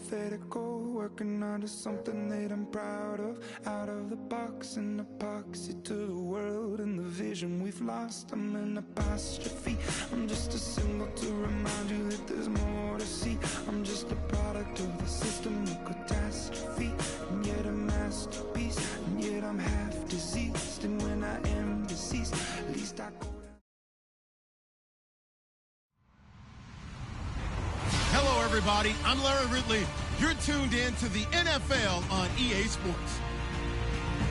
hypothetical, working onto something that I'm proud of. Out of the box, an epoxy to the world and the vision we've lost. I'm an apostrophe, I'm just a symbol to remind you that there's more to see. I'm just a product of the system of catastrophe, and yet a masterpiece, and yet I'm half diseased. And when I am deceased, at least I go. Hello, everybody. I'm Larry Ridley. You're tuned in to the NFL on EA Sports.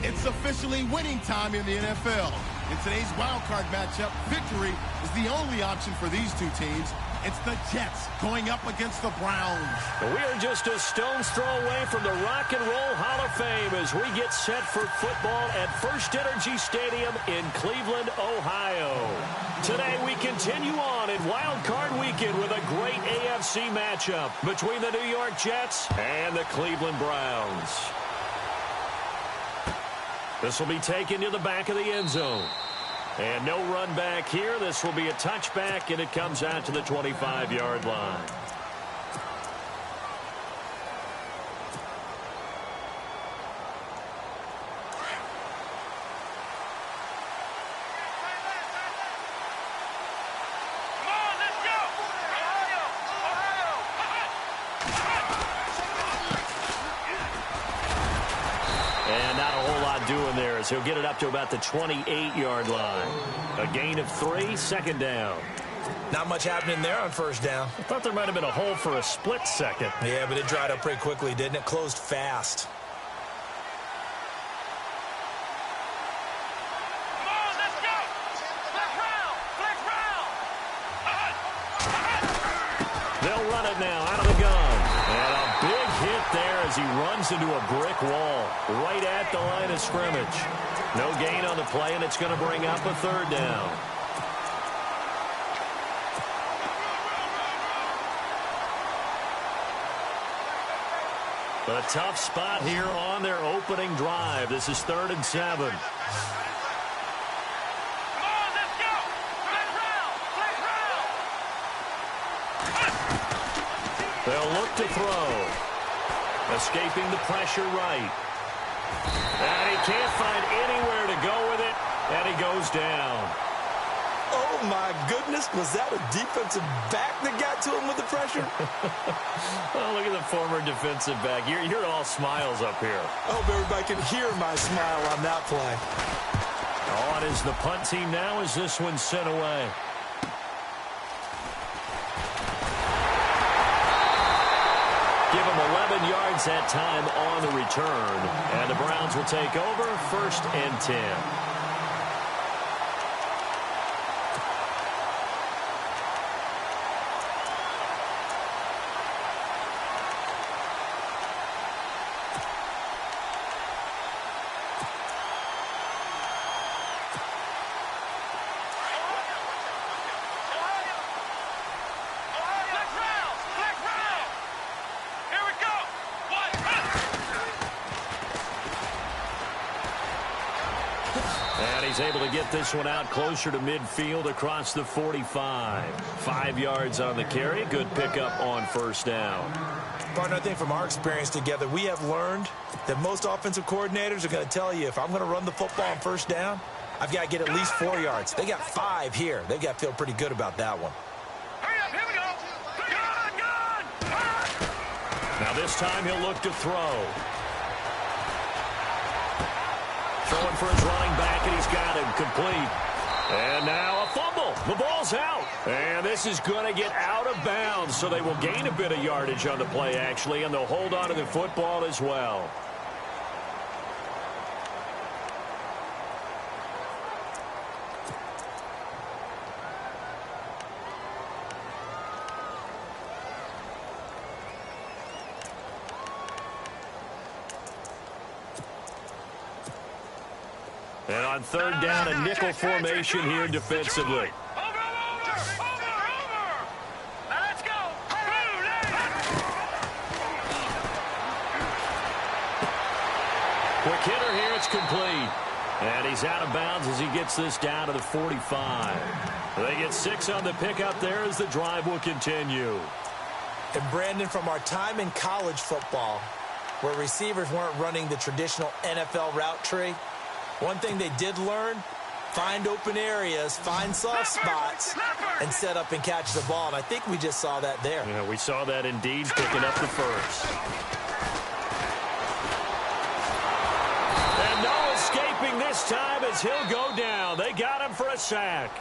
It's officially winning time in the NFL. In today's wildcard matchup, victory is the only option for these two teams. It's the Jets going up against the Browns. We are just a stone's throw away from the Rock and Roll Hall of Fame as we get set for football at First Energy Stadium in Cleveland, Ohio. Today we continue on in Wild Card Weekend with a great AFC matchup between the New York Jets and the Cleveland Browns. This will be taken to the back of the end zone. And no run back here. This will be a touchback, and it comes out to the 25-yard line. Doing there is he'll get it up to about the 28-yard line. A gain of 3, second down. Not much happening there on first down. I thought there might have been a hole for a split second. Yeah, but it dried up pretty quickly, didn't it? Closed fast. Come on, let's go! Flex round! Flex round! They'll run it now out of the gun. And a big hit there as he runs into a brick wall right at the line of scrimmage. No gain on the play, and it's going to bring up a third down. A tough spot here on their opening drive. This is 3rd and 7. They'll look to throw. Escaping the pressure right. And he can't find anywhere to go with it, and he goes down. Oh, my goodness. Was that a defensive back that got to him with the pressure? Oh, look at the former defensive back. You're all smiles up here. I hope everybody can hear my smile on that play. On is the punt team now as this one's sent away. Give him 11 yards that time on the return. And the Browns will take over 1st and 10. He's able to get this one out closer to midfield across the 45. 5 yards on the carry. Good pickup on first down. Partner, I think from our experience together, we have learned that most offensive coordinators are going to tell you, if I'm going to run the football on first down, I've got to get at least 4 yards. They got 5 here. They've got to feel pretty good about that one. Hurry up, here we go. Gun! Now this time he'll look to throw. Throwing for his running back, and he's got him complete. And now a fumble. The ball's out. And this is going to get out of bounds, so they will gain a bit of yardage on the play, actually, and they'll hold on to the football as well. And on third down, a nickel formation here defensively. Quick hitter here, it's complete. And he's out of bounds as he gets this down to the 45. They get 6 on the pickup there as the drive will continue. And Brandon, from our time in college football, where receivers weren't running the traditional NFL route tree, one thing they did learn, find open areas, find soft spots, and set up and catch the ball. And I think we just saw that there. Yeah, we saw that indeed, picking up the first. And no escaping this time as he'll go down. They got him for a sack.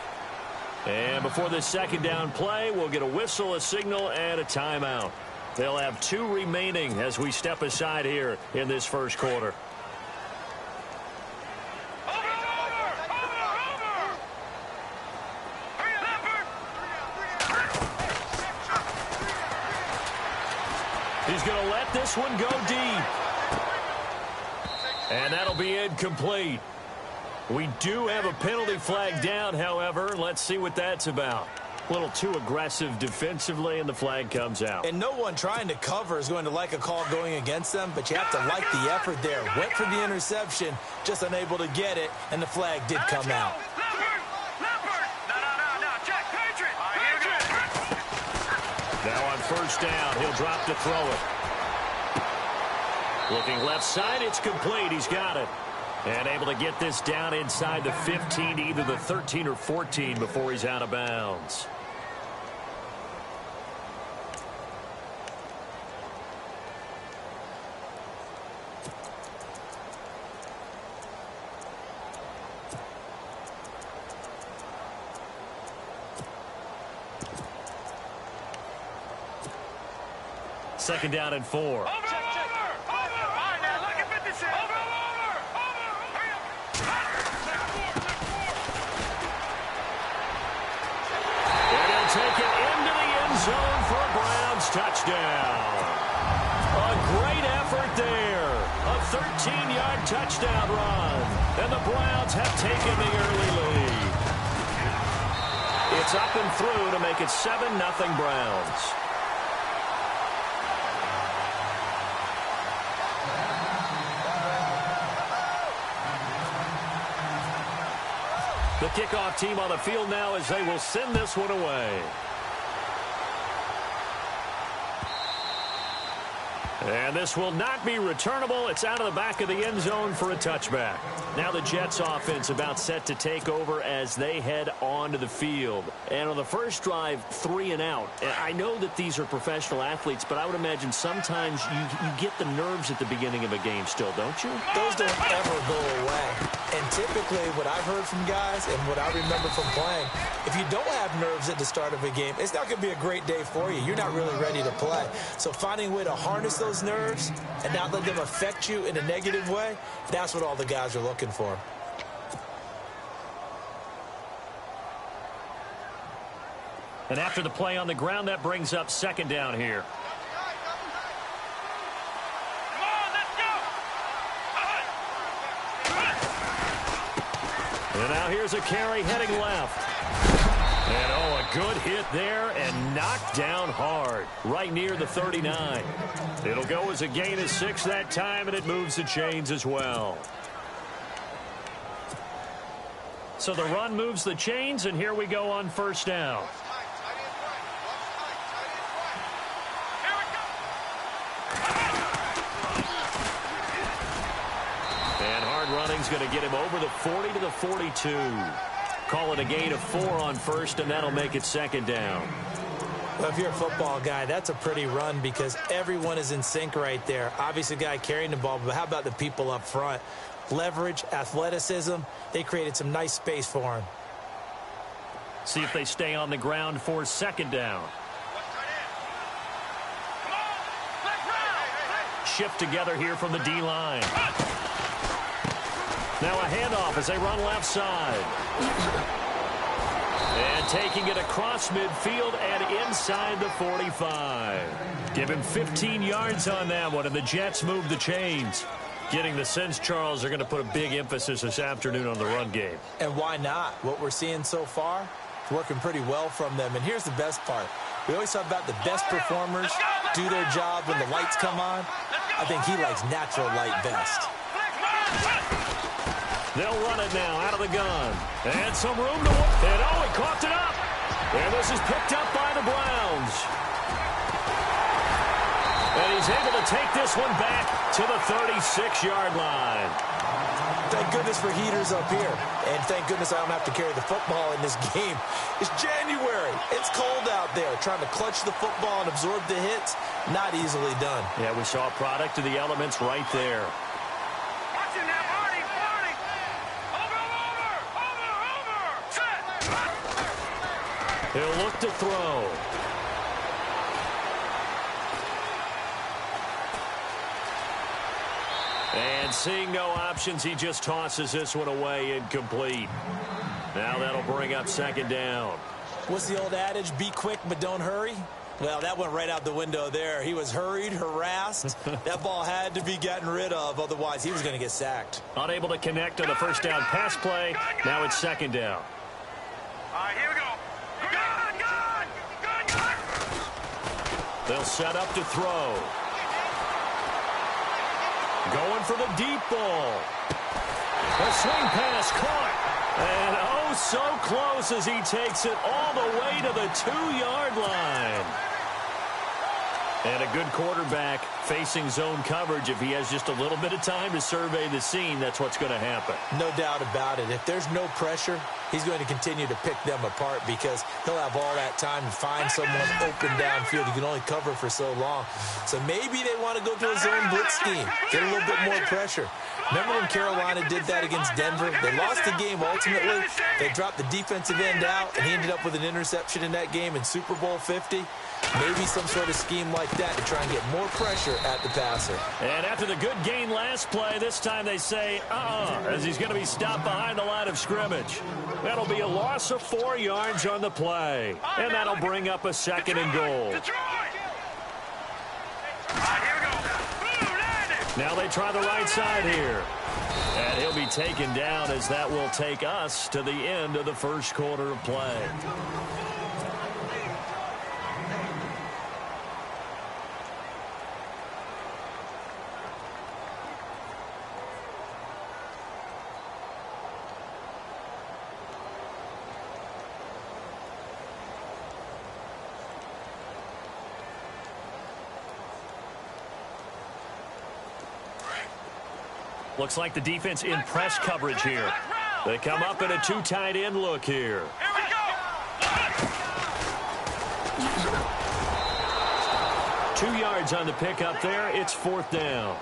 And before this second down play, we'll get a whistle, a signal, and a timeout. They'll have 2 remaining as we step aside here in this first quarter. He's going to let this one go deep. And that'll be incomplete. We do have a penalty flag down, however. Let's see what that's about. A little too aggressive defensively, and the flag comes out. And no one trying to cover is going to like a call going against them, but you have to like the effort there. Went for the interception, just unable to get it, and the flag did come out. Now on first down, he'll drop to throw it. Looking left side, it's complete. He's got it. And able to get this down inside the 15, either the 13 or 14 before he's out of bounds. Second down and 4. Take it into the end zone for a Browns touchdown. A great effort there. A 13-yard touchdown run. And the Browns have taken the early lead. It's up and through to make it 7-0 Browns. The kickoff team on the field now as they will send this one away. And this will not be returnable. It's out of the back of the end zone for a touchback. Now the Jets offense about set to take over as they head onto the field. And on the first drive, 3 and out. And I know that these are professional athletes, but I would imagine sometimes you get the nerves at the beginning of a game still, don't you? Those don't ever go away. And typically what I've heard from guys and what I remember from playing, if you don't have nerves at the start of a game, it's not going to be a great day for you. You're not really ready to play. So finding a way to harness those nerves and not let them affect you in a negative way, that's what all the guys are looking for. And after the play on the ground, that brings up second down here. And now here's a carry heading left. And oh, a good hit there and knocked down hard right near the 39. It'll go as a gain of 6 that time, and it moves the chains as well. So the run moves the chains, and here we go on first down. Running's going to get him over the 40 to the 42. Call it a gain of 4 on first, and that'll make it second down. Well, if you're a football guy, that's a pretty run because everyone is in sync right there. Obviously, the guy carrying the ball, but how about the people up front? Leverage, athleticism, they created some nice space for him. See if they stay on the ground for second down. Shift together here from the D-line. Now a handoff as they run left side. And taking it across midfield and inside the 45. Give him 15 yards on that one, and the Jets move the chains. Getting the sense, Charles, they're going to put a big emphasis this afternoon on the run game. And why not? What we're seeing so far, it's working pretty well from them. And here's the best part. We always talk about the best performers do their job when the lights come on. I think he likes natural light best. They'll run it now out of the gun. And some room to work. And oh, he coughed it up. And this is picked up by the Browns. And he's able to take this one back to the 36-yard line. Thank goodness for heaters up here. And thank goodness I don't have to carry the football in this game. It's January. It's cold out there. Trying to clutch the football and absorb the hits, not easily done. Yeah, we saw a product of the elements right there. Watch it now, Marty, Marty. Over. Set. He'll look to throw. And seeing no options, he just tosses this one away incomplete. Now that'll bring up second down. What's the old adage? Be quick, but don't hurry? Well, that went right out the window there. He was hurried, harassed. That ball had to be gotten rid of, otherwise he was going to get sacked. Unable to connect on the first down pass play. Now it's second down. All right, here we go. Good. They'll set up to throw. Going for the deep ball. The swing pass caught. And oh, so close as he takes it all the way to the 2-yard line. And a good quarterback facing zone coverage. If he has just a little bit of time to survey the scene, that's what's going to happen. No doubt about it. If there's no pressure, he's going to continue to pick them apart because he'll have all that time to find someone open downfield. He can only cover for so long. So maybe they want to go to a zone blitz scheme, get a little bit more pressure. Remember when Carolina did that against Denver? They lost the game ultimately. They dropped the defensive end out, and he ended up with an interception in that game in Super Bowl 50. Maybe some sort of scheme like that to try and get more pressure at the passer. And after the good gain last play, this time they say, as he's going to be stopped behind the line of scrimmage. That'll be a loss of 4 yards on the play. And that'll bring up a second and goal. Now they try the right side here. And he'll be taken down as that will take us to the end of the first quarter of play. Looks like the defense in press coverage here. They come up in a 2 tight end look here. Here we go. 2 yards on the pickup there. It's 4th down.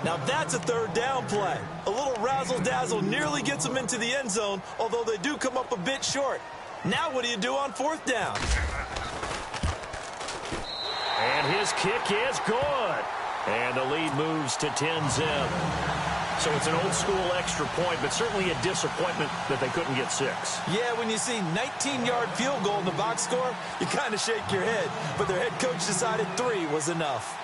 Now that's a 3rd down play. A little razzle-dazzle nearly gets them into the end zone, although they do come up a bit short. Now what do you do on 4th down? And his kick is good. And the lead moves to 10-zip. So it's an old-school extra point, but certainly a disappointment that they couldn't get 6. Yeah, when you see 19-yard field goal in the box score, you kind of shake your head. But their head coach decided 3 was enough.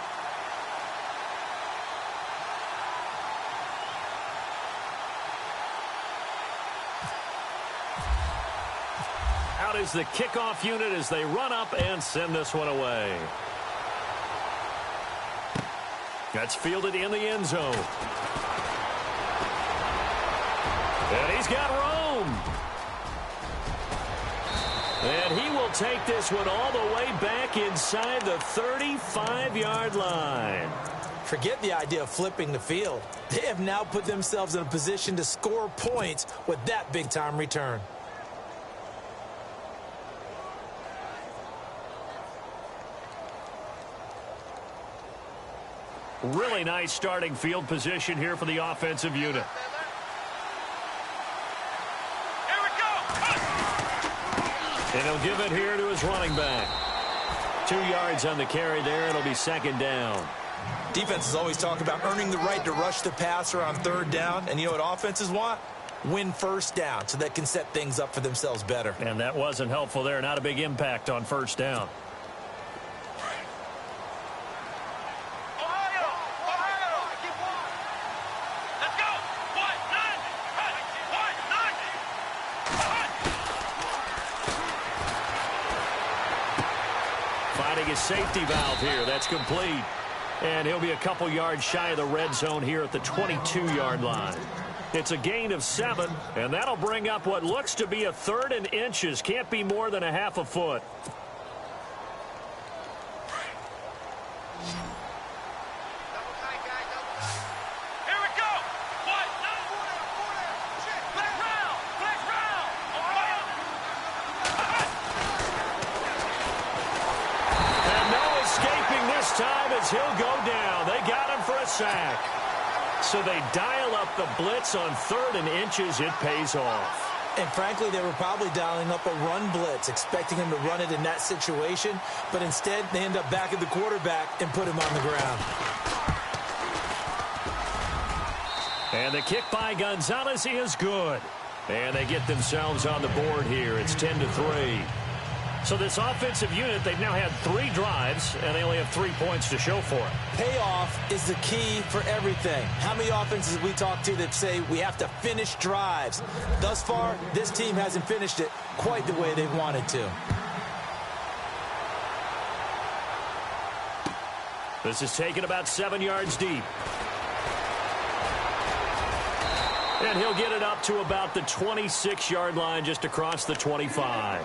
Out is the kickoff unit as they run up and send this one away. That's fielded in the end zone. And he's got room. And he will take this one all the way back inside the 35-yard line. Forget the idea of flipping the field. They have now put themselves in a position to score points with that big-time return. Really nice starting field position here for the offensive unit. And he'll give it here to his running back. 2 yards on the carry there. It'll be 2nd down. Defenses always talk about earning the right to rush the passer on 3rd down. And you know what offenses want? Win 1st down so they can set things up for themselves better. And that wasn't helpful there. Not a big impact on 1st down. Safety valve here. That's complete. And he'll be a couple yards shy of the red zone here at the 22-yard line. It's a gain of 7, and that'll bring up what looks to be a 3rd and inches. Can't be more than a half a foot. as he'll go down. They got him for a sack. So they dial up the blitz on 3rd and inches. It pays off. And frankly, they were probably dialing up a run blitz, expecting him to run it in that situation. But instead, they end up back at the quarterback and put him on the ground. And the kick by Gonzalez is good. And they get themselves on the board here. It's 10-3. So this offensive unit, they've now had 3 drives, and they only have 3 points to show for it. Payoff is the key for everything. How many offenses we talk to that say we have to finish drives? Thus far, this team hasn't finished it quite the way they wanted to. This is taken about 7 yards deep. And he'll get it up to about the 26-yard line, just across the 25.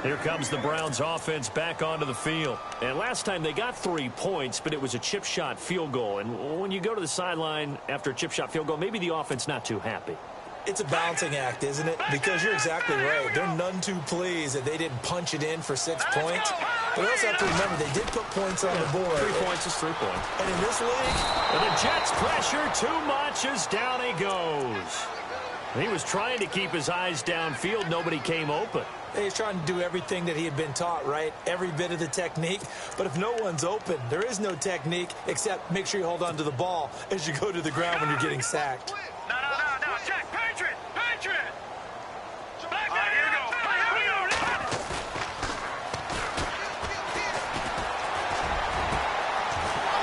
Here comes the Browns offense back onto the field. And last time they got 3 points, but it was a chip shot field goal. And when you go to the sideline after a chip shot field goal, maybe the offense not too happy. It's a balancing act, isn't it? Because you're exactly right. They're none too pleased that they didn't punch it in for 6 points. But we also have to remember they did put points on the board. 3 points is 3 points. And in this league, and the Jets pressure too much as down he goes. He was trying to keep his eyes downfield. Nobody came open. he's trying to do everything that he had been taught, right? Every bit of the technique. But if no one's open, there is no technique except make sure you hold on to the ball as you go to the ground when you're getting sacked. No. Check. Patriot. Back there. Here we go.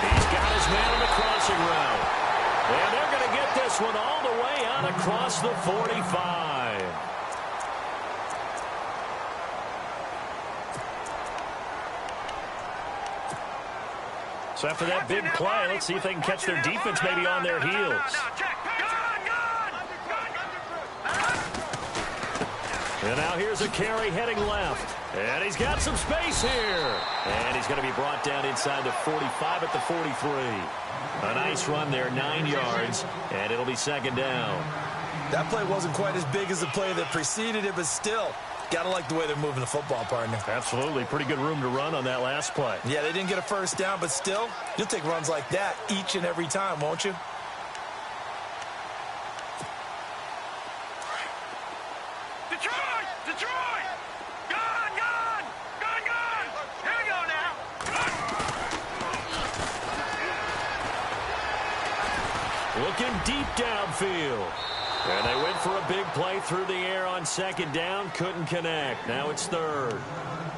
He's got his man on the crossing route. And they're going to get this one all the way out across the 45. So after that big play, let's see if they can catch their defense maybe on their heels. And now here's a carry heading left. And he's got some space here. And he's going to be brought down inside the 45 at the 43. A nice run there, 9 yards, and it'll be second down. That play wasn't quite as big as the play that preceded it, but still, got to like the way they're moving the football, partner. Absolutely. Pretty good room to run on that last play. Yeah, they didn't get a first down, but still, you'll take runs like that each and every time, won't you? Detroit! Gone! Here we go now! Looking deep downfield. And they went for a big play through the air on second down. Couldn't connect. Now it's third.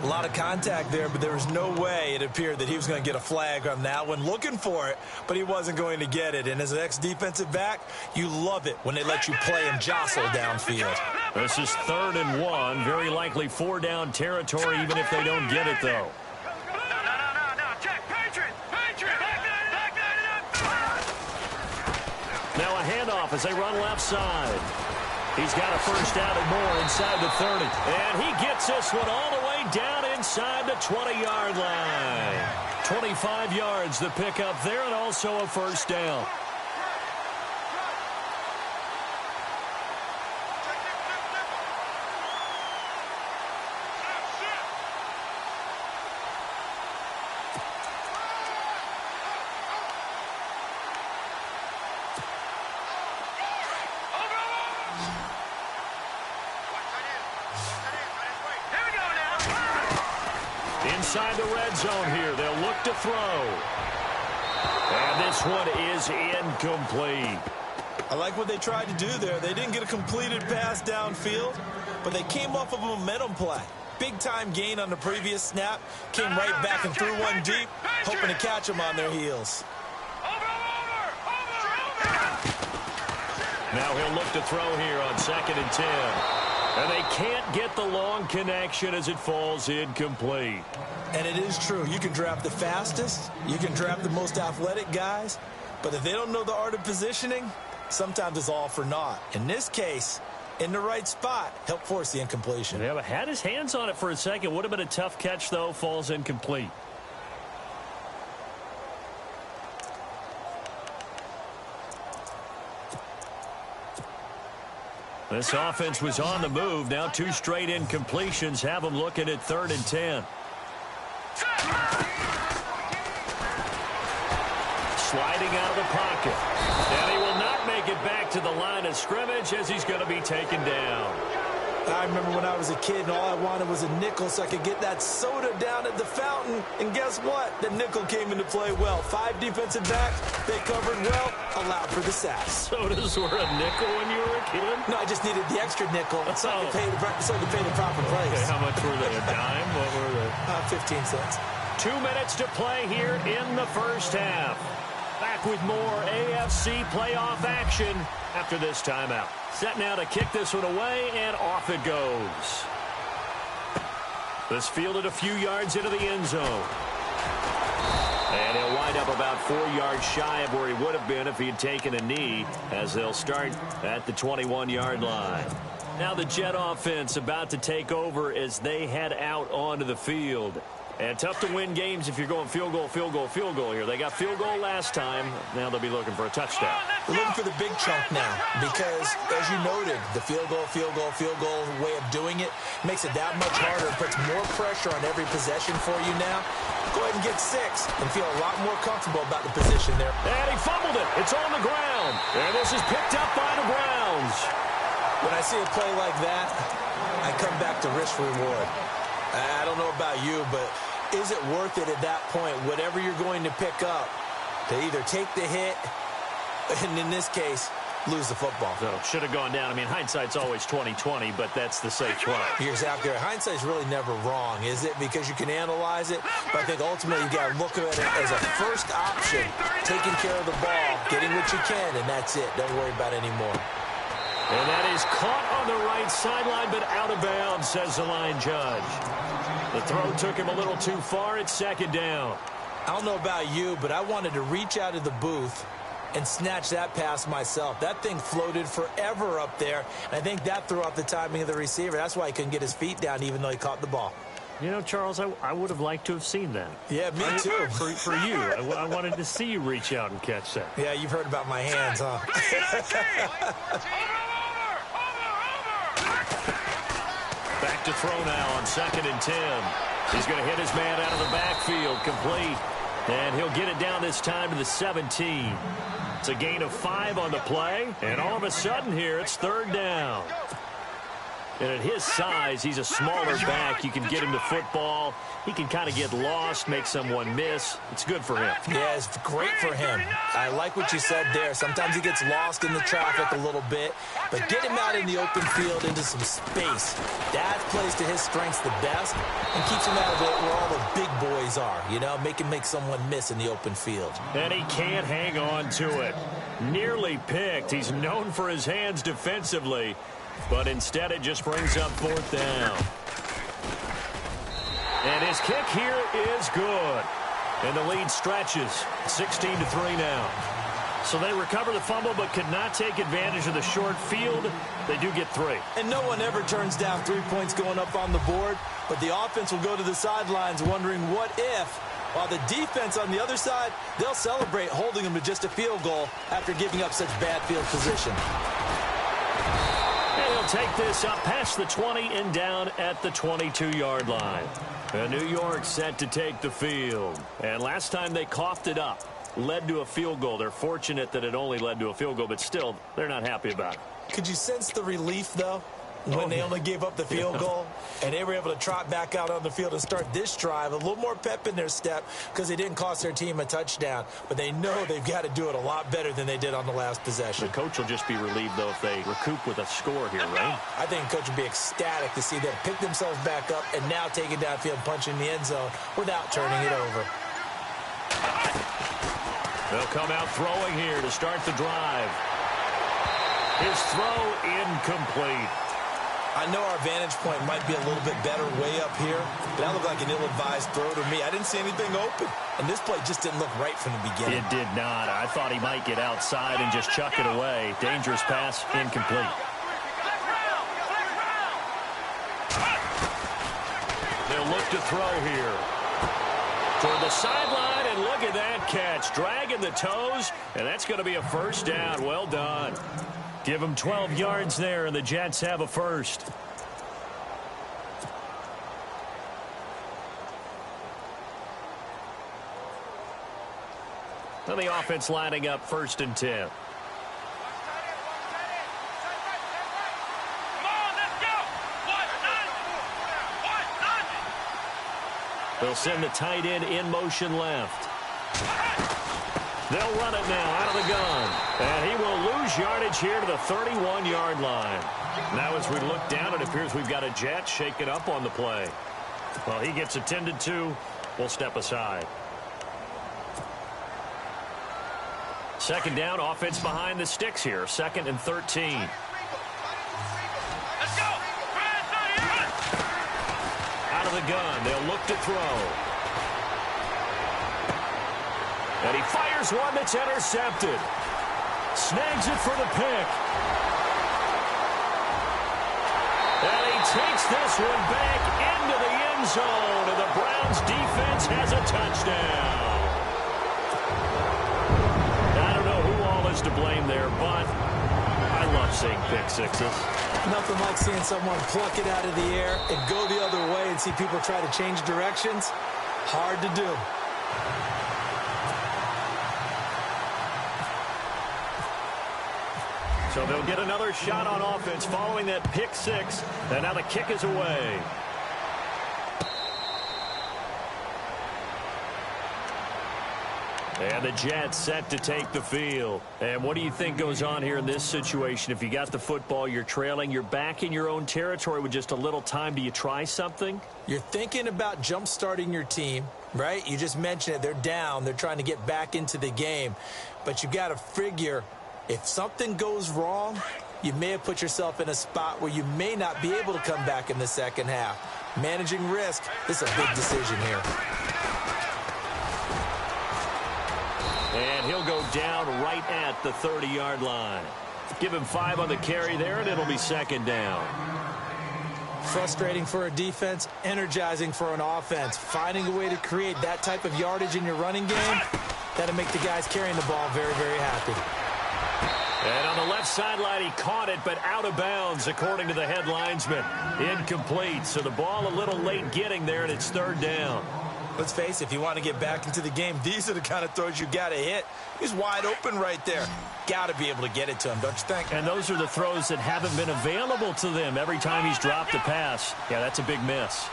A lot of contact there, but there was no way it appeared that he was going to get a flag on that one. Looking for it, but he wasn't going to get it. And as an ex-defensive back, you love it when they let you play and jostle downfield. This is 3rd and 1. Very likely 4-down territory, even if they don't get it, though. No. Check. Patriot! Now a handoff as they run left side. He's got a first down and more inside the 30. And he gets this one all the way down inside the 20-yard line. 25 yards the pickup there, and also a first down. Inside the red zone here. They'll look to throw. And this one is incomplete. I like what they tried to do there. They didn't get a completed pass downfield, but they came off of a momentum play. Big-time gain on the previous snap. Came right back and threw one deep, hoping to catch them on their heels. Now he'll look to throw here on 2nd and 10. And they can't get the long connection as it falls incomplete. And it is true. You can draft the fastest. You can draft the most athletic guys. But if they don't know the art of positioning, sometimes it's all for naught. In this case, in the right spot, helped force the incompletion. Yeah, but had his hands on it for a second. Would have been a tough catch, though. Falls incomplete. This offense was on the move. Now 2 straight incompletions have them looking at 3rd and 10. sliding out of the pocket. And he will not make it back to the line of scrimmage as he's going to be taken down. I remember when I was a kid and all I wanted was a nickel so I could get that soda down at the fountain. And guess what? The nickel came into play well. 5 defensive backs, they covered well, allowed for the sacks. Sodas were a nickel when you were a kid? No, I just needed the extra nickel so I could pay the proper price. Okay, how much were they? A dime? What were they? 15 cents. 2 minutes to play here in the first half. Back with more AFC playoff action after this timeout. Set now to kick this one away, and off it goes. This fielded a few yards into the end zone. And he'll wind up about 4 yards shy of where he would have been if he had taken a knee, as they'll start at the 21-yard line. Now the Jet offense about to take over as they head out onto the field. And tough to win games if you're going field goal, field goal, field goal here. They got field goal last time. Now they'll be looking for a touchdown. We're looking for the big chunk now because, as you noted, the field goal way of doing it makes it that much harder. It puts more pressure on every possession for you now. Go ahead and get 6 and feel a lot more comfortable about the position there. And he fumbled it. It's on the ground. And this is picked up by the Browns. When I see a play like that, I come back to risk reward. I don't know about you, but is it worth it at that point, whatever you're going to pick up, to either take the hit, and in this case, lose the football? So should have gone down. I mean, hindsight's always 20/20, but that's the safe play. You're exactly right. Hindsight's really never wrong, is it? Because you can analyze it, but I think ultimately you got to look at it as a first option, taking care of the ball, getting what you can, and that's it. Don't worry about it anymore. And that is caught on the right sideline, but out of bounds, says the line judge. The throw took him a little too far. It's second down. I don't know about you, but I wanted to reach out of the booth and snatch that pass myself. That thing floated forever up there, and I think that threw off the timing of the receiver. That's why he couldn't get his feet down, even though he caught the ball. You know, Charles, I would have liked to have seen that. Yeah, me too. For you. I wanted to see you reach out and catch that. Yeah, you've heard about my hands, huh? Back to throw now on 2nd and 10. He's going to hit his man out of the backfield, complete. And he'll get it down this time to the 17. It's a gain of 5 on the play. And all of a sudden here, it's 3rd down. And at his size, he's a smaller back. You can get him the football. He can kind of get lost, make someone miss. It's good for him. Yeah, it's great for him. I like what you said there. Sometimes he gets lost in the traffic a little bit, but get him out in the open field into some space. That plays to his strengths the best and keeps him out of it where all the big boys are, you know, make someone miss in the open field. And he can't hang on to it. Nearly picked. He's known for his hands defensively. But instead, it just brings up 4th down. And his kick here is good. And the lead stretches. 16-3 now. So they recover the fumble but could not take advantage of the short field. They do get 3. And no one ever turns down 3 points going up on the board. But the offense will go to the sidelines wondering what if. While the defense on the other side, they'll celebrate holding them to just a field goal after giving up such bad field position. They'll take this up past the 20 and down at the 22-yard line. And New York set to take the field. And last time they coughed it up, led to a field goal. They're fortunate that it only led to a field goal, but still, they're not happy about it. Could you sense the relief, though, when they only gave up the field goal and they were able to trot back out on the field and start this drive? A little more pep in their step because they didn't cost their team a touchdown, but they know they've got to do it a lot better than they did on the last possession. The coach will just be relieved, though, if they recoup with a score here, right? I think the coach will be ecstatic to see them pick themselves back up and now take it downfield, punch in the end zone without turning it over. They'll come out throwing here to start the drive. His throw incomplete. I know our vantage point might be a little bit better way up here, but that looked like an ill-advised throw to me. I didn't see anything open, and this play just didn't look right from the beginning. It did not. I thought he might get outside and just chuck it away. Dangerous pass, incomplete. They'll look to throw here. Toward the sideline, and look at that catch. Dragging the toes, and that's going to be a 1st down. Well done. Give them 12 yards there, and the Jets have a 1st. And the offense lining up 1st and 10. They'll send the tight end in motion left. They'll run it now out of the gun. And he will lose yardage here to the 31-yard line. Now as we look down, it appears we've got a Jet shaken up on the play. Well, he gets attended to. We'll step aside. 2nd down, offense behind the sticks here. 2nd and 13. Let's go. Out of the gun. They'll look to throw. And he fires one that's intercepted. Snags it for the pick. And he takes this one back into the end zone. And the Browns defense has a touchdown. I don't know who all is to blame there, but I love seeing pick sixes. Nothing like seeing someone pluck it out of the air and go the other way and see people try to change directions. Hard to do. So they'll get another shot on offense following that pick six. And now the kick is away. And the Jets set to take the field. And what do you think goes on here in this situation? If you got the football, you're trailing, you're back in your own territory with just a little time. Do you try something? You're thinking about jump-starting your team, right? You just mentioned it. They're down. They're trying to get back into the game. But you got to figure if something goes wrong, you may have put yourself in a spot where you may not be able to come back in the second half. Managing risk, this is a big decision here. And he'll go down right at the 30-yard line. Give him 5 on the carry there, and it'll be 2nd down. Frustrating for a defense, energizing for an offense. Finding a way to create that type of yardage in your running game, that'll make the guys carrying the ball very, very happy. And on the left sideline, he caught it, but out of bounds, according to the head linesman. Incomplete, so the ball a little late getting there, and it's 3rd down. Let's face it, if you want to get back into the game, these are the kind of throws you got to hit. He's wide open right there. Got to be able to get it to him, don't you think? And those are the throws that haven't been available to them every time he's dropped a pass. Yeah, that's a big miss.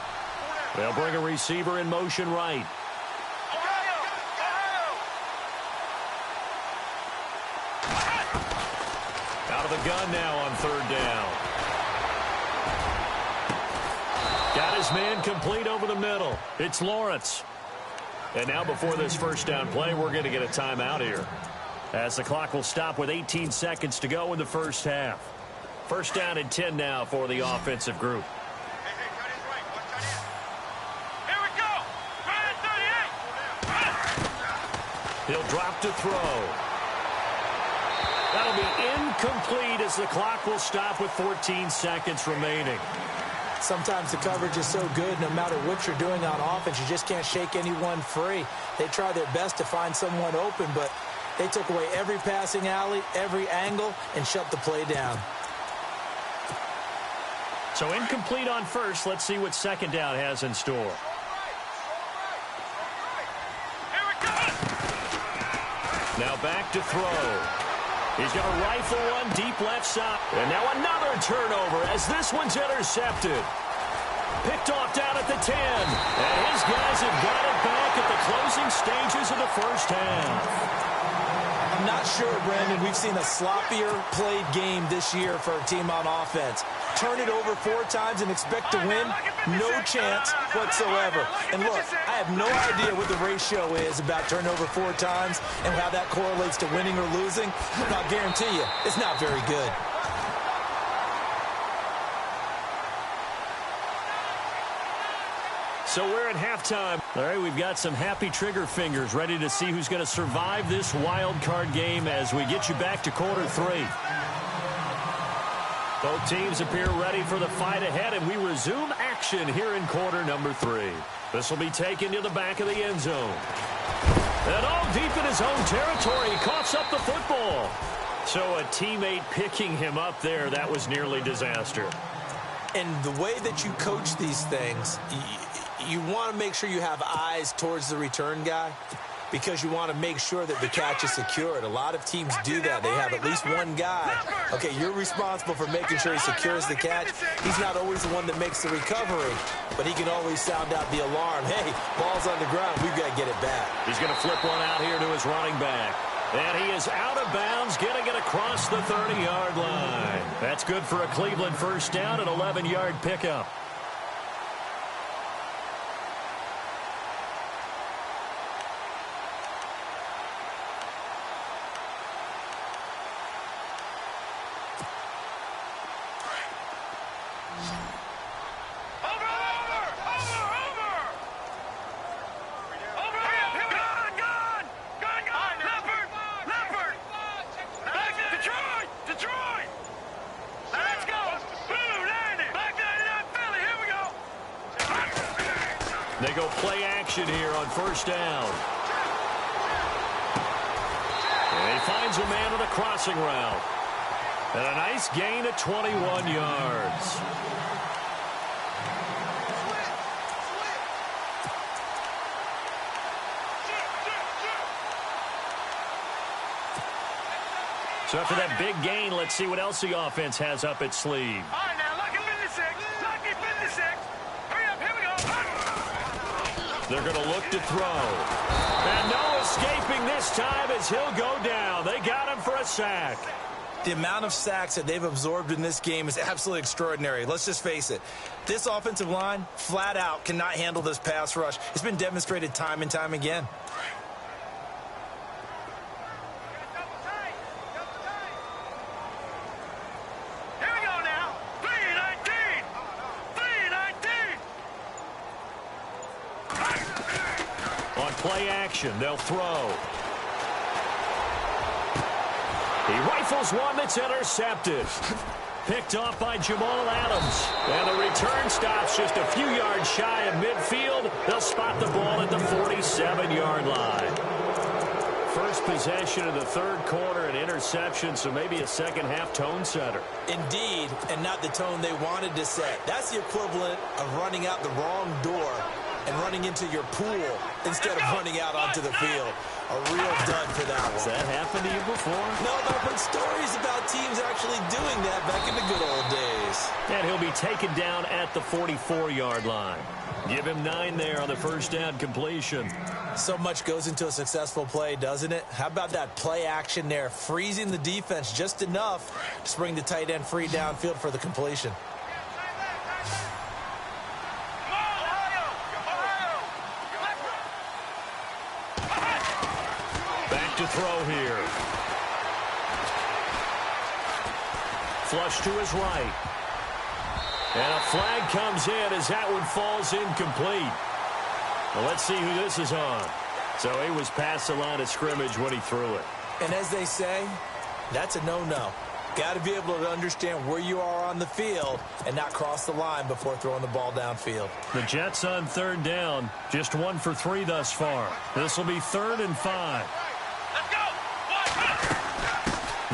They'll bring a receiver in motion right. Out of the gun now on 3rd down. Got his man complete over the middle. It's Lawrence. And now before this 1st down play, we're going to get a timeout here, as the clock will stop with 18 seconds to go in the 1st half. 1st down and 10 now for the offensive group. Here we go. He'll drop to throw. That'll be incomplete as the clock will stop with 14 seconds remaining. Sometimes the coverage is so good, no matter what you're doing on offense, you just can't shake anyone free. They try their best to find someone open, but they took away every passing alley, every angle, and shut the play down. So incomplete on 1st. Let's see what 2nd down has in store. Here we go. Now back to throw. He's going to rifle one deep left side. And now another turnover as this one's intercepted. Picked off down at the 10. And his guys have got it back at the closing stages of the 1st half. I'm not sure, Brandon, we've seen a sloppier played game this year for a team on offense. Turn it over 4 times and expect to win? No chance whatsoever. And look, I have no idea what the ratio is about turnover 4 times and how that correlates to winning or losing. But I'll guarantee you, it's not very good. So we're at halftime. All right, we've got some happy trigger fingers ready to see who's going to survive this wild card game as we get you back to quarter 3. Both teams appear ready for the fight ahead, and we resume action here in quarter number 3. This will be taken to the back of the end zone. And all deep in his own territory, he coughs up the football. So a teammate picking him up there, that was nearly disaster. And the way that you coach these things, you want to make sure you have eyes towards the return guy. because you want to make sure that the catch is secured. A lot of teams do that. They have at least one guy. Okay, you're responsible for making sure he secures the catch. He's not always the one that makes the recovery, but he can always sound out the alarm. Hey, ball's on the ground. We've got to get it back. He's going to flip one out here to his running back. And he is out of bounds, getting it across the 30-yard line. That's good for a Cleveland first down, an 11-yard pickup. They go play action here on first down. And he finds a man on a crossing route. And a nice gain of 21 yards. So after that big gain, let's see what else the offense has up its sleeve. All right, now, lucky 56. Lucky 56. Hurry up, here we go. They're going to look to throw. And no escaping this time as he'll go down. They got him for a sack. The amount of sacks that they've absorbed in this game is absolutely extraordinary. Let's just face it. This offensive line, flat out, cannot handle this pass rush. It's been demonstrated time and time again. Here we go now. 3-19. 3-19. On play action, they'll throw. He rifles one that's intercepted. Picked off by Jamal Adams. And the return stops just a few yards shy of midfield. They'll spot the ball at the 47-yard line. First possession of the third quarter, an interception, so maybe a second-half tone setter. Indeed, and not the tone they wanted to set. That's the equivalent of running out the wrong door and running into your pool instead of running out onto the field. A real dud for that one. Has that happened to you before? No, but I've heard stories about teams actually doing that back in the good old days. And he'll be taken down at the 44-yard line. Give him 9 there on the first down completion. So much goes into a successful play, doesn't it? How about that play action there, freezing the defense just enough to bring the tight end free downfield for the completion. Back to throw here. Flush to his right. And a flag comes in as that one falls incomplete. Well, let's see who this is on. So he was past the line of scrimmage when he threw it. And as they say, that's a no-no. Got to be able to understand where you are on the field and not cross the line before throwing the ball downfield. The Jets on third down, just 1 for 3 thus far. This will be 3rd and 5. Let's go.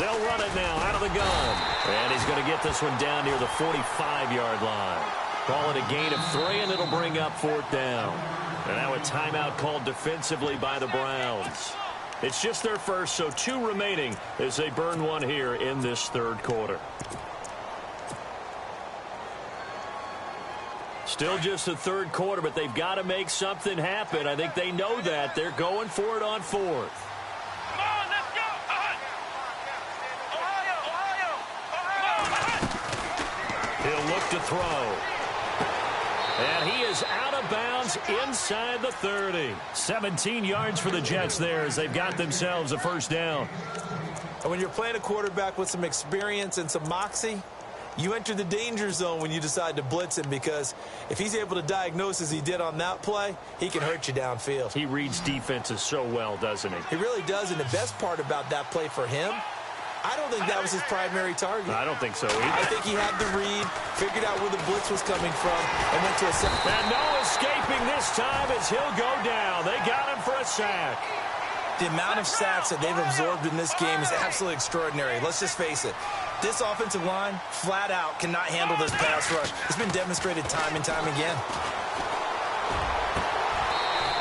They'll run it now out of the gun. And he's going to get this one down near the 45-yard line. Call it a gain of 3, and it'll bring up 4th down. And now a timeout called defensively by the Browns. It's just their first, so 2 remaining as they burn one here in this third quarter. Still just the third quarter, but they've got to make something happen. I think they know that. They're going for it on 4th. Come on, let's go. Ohio. He'll look to throw. And he is out of bounds inside the 30. 17 yards for the Jets there as they've got themselves a first down. And when you're playing a quarterback with some experience and some moxie, you enter the danger zone when you decide to blitz him, because if he's able to diagnose as he did on that play, he can hurt you downfield. He reads defenses so well, doesn't he? He really does, and the best part about that play for him, I don't think that was his primary target. I don't think so either. I think he had the read, figured out where the blitz was coming from, and went to a second. And no escaping this time as he'll go down. They got him for a sack. The amount of sacks that they've absorbed in this game is absolutely extraordinary. Let's just face it. This offensive line, flat out, cannot handle this pass rush. It's been demonstrated time and time again.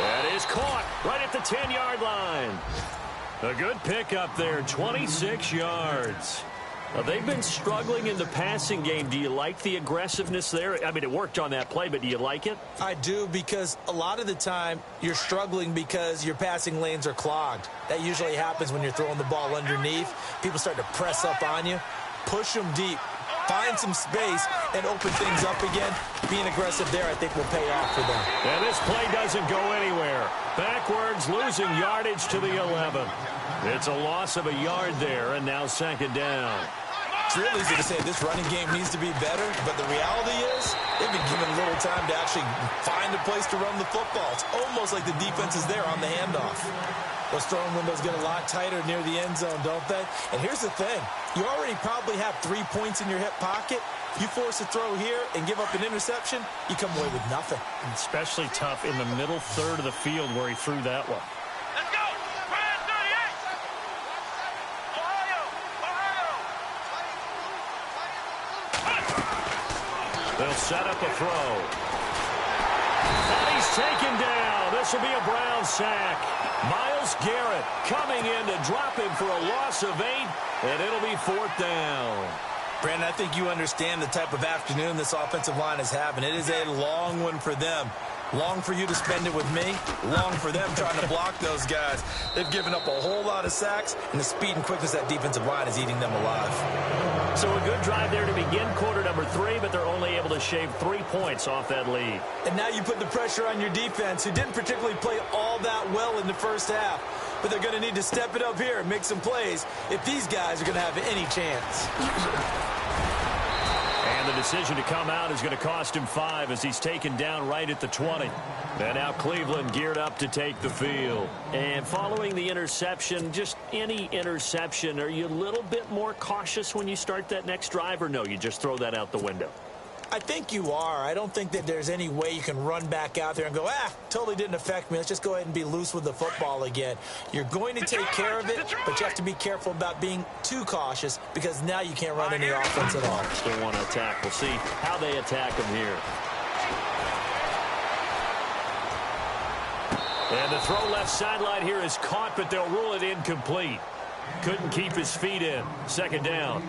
That is caught right at the 10-yard line. A good pickup there, 26 yards. They've been struggling in the passing game. Do you like the aggressiveness there? I mean, it worked on that play, but do you like it? I do, because a lot of the time you're struggling because your passing lanes are clogged. That usually happens when you're throwing the ball underneath. People start to press up on you. Push them deep. Find some space and open things up again. Being aggressive there, I think, will pay off for them. And this play doesn't go anywhere. Backwards, losing yardage to the 11. It's a loss of a yard there, and now second down. It's real easy to say this running game needs to be better, but the reality is they've been given little time to actually find a place to run the football. It's almost like the defense is there on the handoff. Those throwing windows get a lot tighter near the end zone, don't they? And here's the thing. You already probably have 3 points in your hip pocket. You force a throw here and give up an interception, you come away with nothing. Especially tough in the middle third of the field where he threw that one. Let's go! Brad 38! Ohio! They'll set up a throw. And he's taken down. This will be a Brown sack. Myles Garrett coming in to drop him for a loss of 8, and it'll be 4th down. Brandon, I think you understand the type of afternoon this offensive line is having. It is a long one for them. Long for you to spend it with me. Long for them trying to block those guys. They've given up a whole lot of sacks, and the speed and quickness of that defensive line is eating them alive. So a good drive there to begin quarter number 3, but they're only able to shave 3 points off that lead. And now you put the pressure on your defense, who didn't particularly play all that well in the first half. But they're going to need to step it up here and make some plays if these guys are going to have any chance. And the decision to come out is going to cost him 5 as he's taken down right at the 20. And now Cleveland geared up to take the field. And following the interception, just any interception, are you a little bit more cautious when you start that next drive, or no, you just throw that out the window? I think you are. I don't think that there's any way you can run back out there and go, totally didn't affect me. Let's just go ahead and be loose with the football again. You're going to take care of it, but you have to be careful about being too cautious because now you can't run any offense at all. Still want to attack. We'll see how they attack him here. And the throw left sideline here is caught, but they'll rule it incomplete. Couldn't keep his feet in. Second down.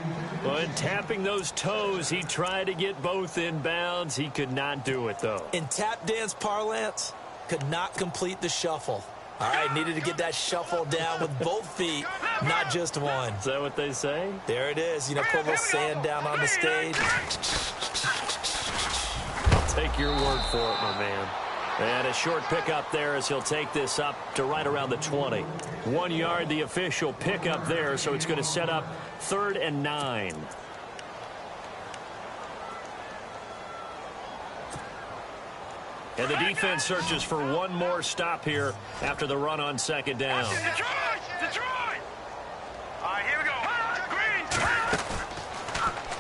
When tapping those toes, he tried to get both in bounds. He could not do it, though. In tap dance parlance, could not complete the shuffle. All right, needed to get that shuffle down with both feet, not just one. Is that what they say? There it is. You know, put a little sand down on the stage. I'll take your word for it, my man. And a short pickup there as he'll take this up to right around the 20. 1 yard, the official pickup there, so it's going to set up 3rd and 9. And the defense searches for one more stop here after the run on second down. Detroit! All right, here we go. Green!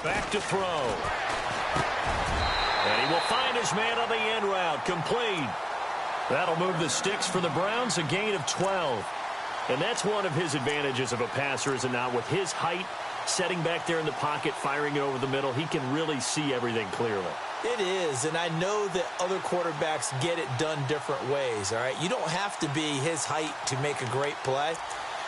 Back to throw. And he will find his man on the end route. Complete. That'll move the sticks for the Browns, a gain of 12. And that's one of his advantages of a passer, is it not? With his height, setting back there in the pocket, firing it over the middle, he can really see everything clearly. It is, and I know that other quarterbacks get it done different ways, all right? You don't have to be his height to make a great play.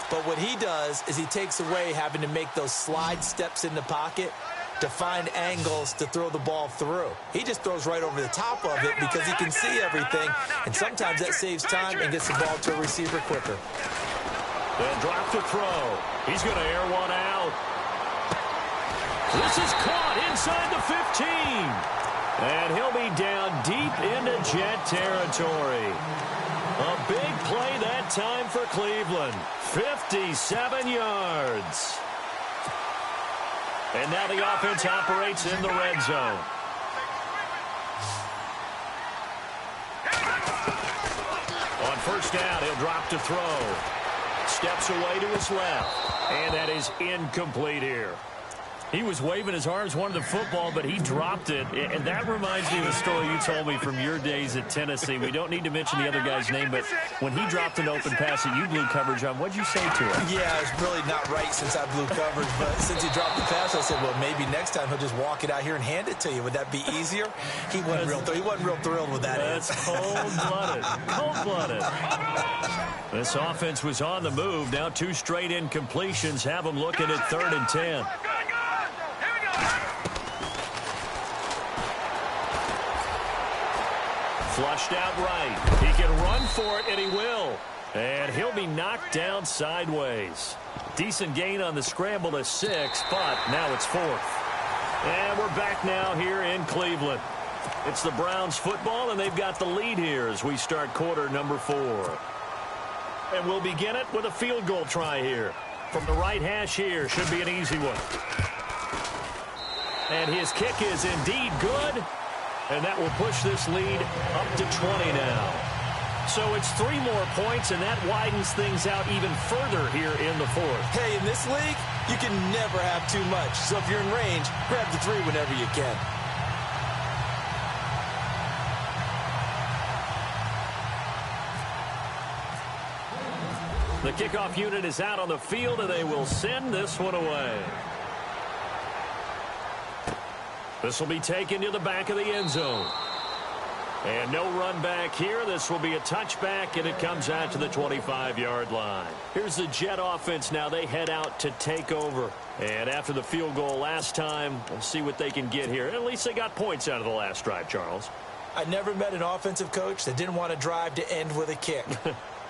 But what he does is he takes away having to make those slide steps in the pocket to find angles to throw the ball through. He just throws right over the top of it because he can see everything, and sometimes that saves time and gets the ball to a receiver quicker. And drop to throw. He's going to air one out. This is caught inside the 15. And he'll be down deep into Jet territory. A big play that time for Cleveland. 57 yards. And now the offense operates in the red zone. On first down, he'll drop to throw. Steps away to his left. And that is incomplete here. He was waving his arms, wanted the football, but he dropped it. And that reminds me of the story you told me from your days at Tennessee. We don't need to mention the other guy's name, but when he dropped an open pass that you blew coverage on, what'd you say to him? Yeah, it's really not right since I blew coverage, but since he dropped the pass, I said, well, maybe next time he'll just walk it out here and hand it to you. Would that be easier? He wasn't real thrilled with that. That's cold-blooded. Cold-blooded. This offense was on the move. Now 2 straight incompletions have them looking at 3rd and 10. Flushed out right. He can run for it, and he will. And he'll be knocked down sideways. Decent gain on the scramble to 6, but now it's 4th. And we're back now here in Cleveland. It's the Browns football, and they've got the lead here as we start quarter number 4. And we'll begin it with a field goal try here. From the right hash here, should be an easy one. And his kick is indeed good. And that will push this lead up to 20 now. So it's 3 more points, and that widens things out even further here in the 4th. Hey, in this league, you can never have too much. So if you're in range, grab the 3 whenever you can. The kickoff unit is out on the field, and they will send this one away. This will be taken to the back of the end zone. And no run back here. This will be a touchback, and it comes out to the 25-yard line. Here's the Jet offense now. They head out to take over. And after the field goal last time, we'll see what they can get here. At least they got points out of the last drive, Charles. I never met an offensive coach that didn't want to drive to end with a kick.